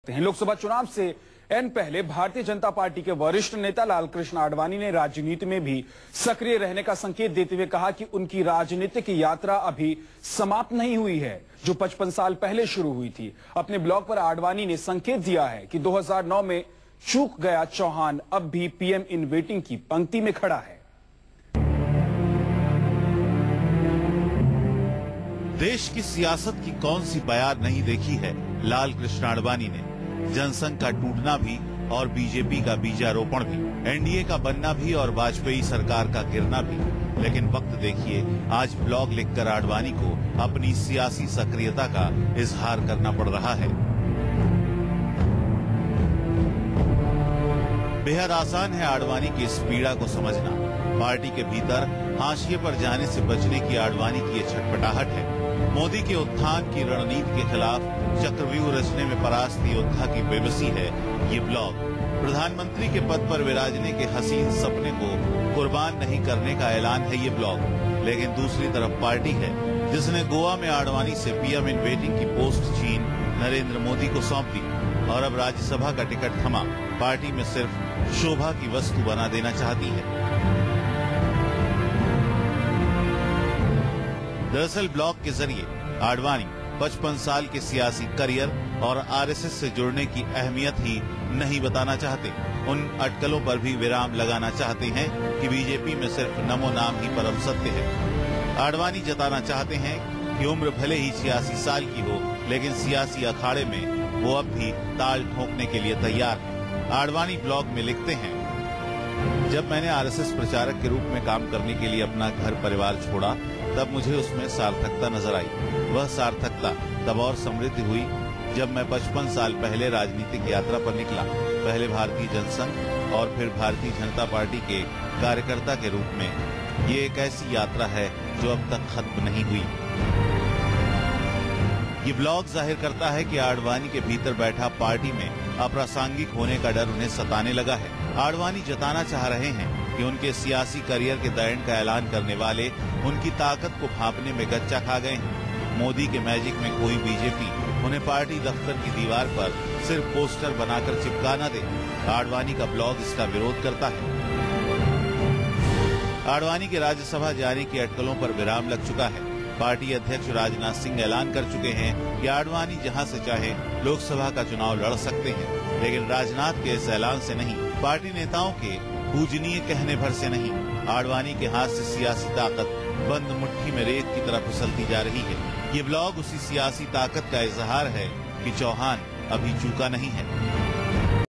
लोकसभा चुनाव से एन पहले भारतीय जनता पार्टी के वरिष्ठ नेता लालकृष्ण आडवाणी ने राजनीति में भी सक्रिय रहने का संकेत देते हुए कहा कि उनकी राजनीतिक यात्रा अभी समाप्त नहीं हुई है, जो 55 साल पहले शुरू हुई थी। अपने ब्लॉग पर आडवाणी ने संकेत दिया है कि 2009 में चूक गया चौहान अब भी पीएम इन वेटिंग की पंक्ति में खड़ा है। देश की सियासत की कौन सी बयार नहीं देखी है लालकृष्ण आडवाणी ने। जनसंघ का टूटना भी और बीजेपी का बीजारोपण भी, एनडीए का बनना भी और वाजपेयी सरकार का गिरना भी। लेकिन वक्त देखिए, आज ब्लॉग लिखकर आडवाणी को अपनी सियासी सक्रियता का इजहार करना पड़ रहा है। बेहद आसान है आडवाणी की इस पीड़ा को समझना। पार्टी के भीतर हाशिए पर जाने से बचने की आडवाणी की ये छटपटाहट है। मोदी के उत्थान की रणनीति के खिलाफ चक्रव्यूह रचने में परास्त योद्धा की बेबसी है ये ब्लॉग। प्रधानमंत्री के पद पर विराजने के हसीन सपने को कुर्बान नहीं करने का ऐलान है ये ब्लॉग। लेकिन दूसरी तरफ पार्टी है जिसने गोवा में आडवाणी से पीएम इन वेटिंग की पोस्ट चीन नरेंद्र मोदी को सौंप दी और अब राज्यसभा का टिकट थमा पार्टी में सिर्फ शोभा की वस्तु बना देना चाहती है। दरअसल ब्लॉग के जरिए आडवाणी 55 साल के सियासी करियर और आरएसएस से जुड़ने की अहमियत ही नहीं बताना चाहते। उन अटकलों पर भी विराम लगाना चाहते हैं कि बीजेपी में सिर्फ नमो नाम ही परम सत्य है। आडवाणी जताना चाहते हैं कि उम्र भले ही 86 साल की हो, लेकिन सियासी अखाड़े में वो अब भी ताल ठोकने के लिए तैयार है। आडवाणी ब्लॉग में लिखते हैं, जब मैंने आरएसएस प्रचारक के रूप में काम करने के लिए अपना घर परिवार छोड़ा, तब मुझे उसमें सार्थकता नजर आई। वह सार्थकता तब और समृद्ध हुई जब मैं 55 साल पहले राजनीतिक यात्रा पर निकला। पहले भारतीय जनसंघ और फिर भारतीय जनता पार्टी के कार्यकर्ता के रूप में। ये एक ऐसी यात्रा है जो अब तक खत्म नहीं हुई। ये ब्लॉग जाहिर करता है कि आडवाणी के भीतर बैठा पार्टी में अप्रासंगिक होने का डर उन्हें सताने लगा है। आडवाणी जताना चाह रहे हैं कि उनके सियासी करियर के दैंड का ऐलान करने वाले उनकी ताकत को भांपने में गच्चा खा गए हैं। मोदी के मैजिक में कोई बीजेपी उन्हें पार्टी दफ्तर की दीवार पर सिर्फ पोस्टर बनाकर चिपका न दे। आडवाणी का ब्लॉग इसका विरोध करता है। आडवाणी के राज्यसभा जाने की अटकलों पर विराम लग चुका है। पार्टी अध्यक्ष राजनाथ सिंह ऐलान कर चुके हैं कि आडवाणी जहां से चाहे लोकसभा का चुनाव लड़ सकते हैं, लेकिन राजनाथ के इस ऐलान से नहीं, पार्टी नेताओं के पूजनीय कहने भर से नहीं। आडवाणी के हाथ से सियासी ताकत बंद मुट्ठी में रेत की तरह फिसलती जा रही है। ये ब्लॉग उसी सियासी ताकत का इजहार है कि चौहान अभी चूका नहीं है।